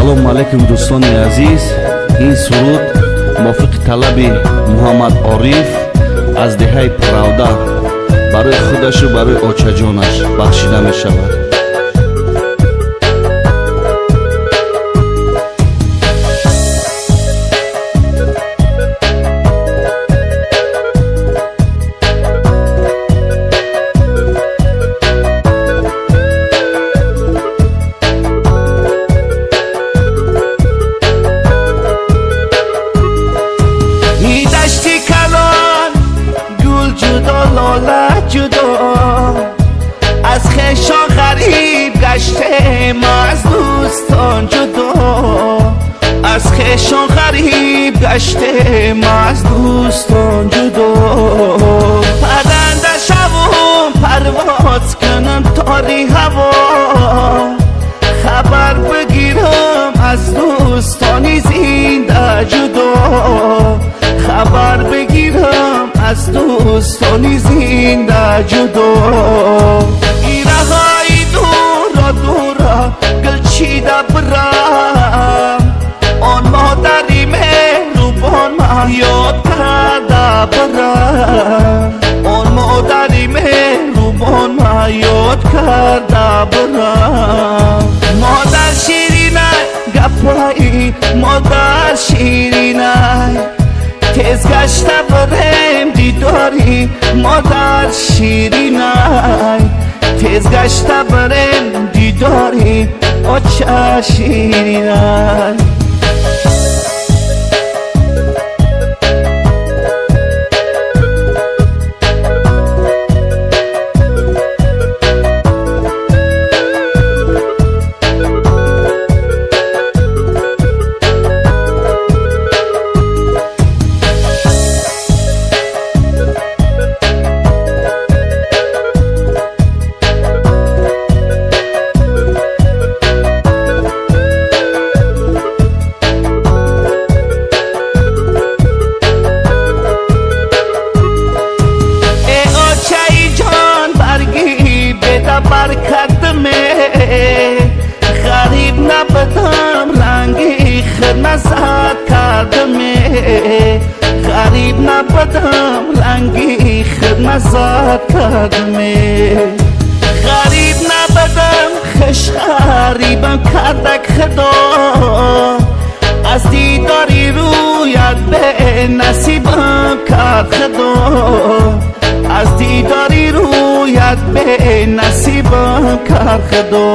салом алайкум дӯстони азиз. ин суруд мувофиқи талаби муҳаммад ориф аз деҳаи правда барои худашу барои очаҷонаш бахшида мешавад. از خویشان غریب گشتیم از دوستان جدا، از خویشان غریب گشتیم از دوستان جدا. پرنده شوم پرواز کنم تاری هوا، خبر بگیرم از دوستانی زنده جدا، خبر بگیرم از دوستانی زنده جدا. ایرهای دورا دورا گل چیده برم، آن مادری مهربان ما یاد کرده برم، آن مادری مهربان ما یاد کرده برم. مادر شیرینه گپایی مادر شیرینه، تیز گشته برم دیداری مادر شیرینای، تیز گشته برم دیداری آچه شیرینای. غریب نبودم رنگی خدمت کردم، غریب نبودم رنگی خدمت کردم، غریب نبودم خش غریبم کردک خدا، از دیداری رویت به نصیبم کرد خدا، از دیداری رویت به نصیبم کرد خدا.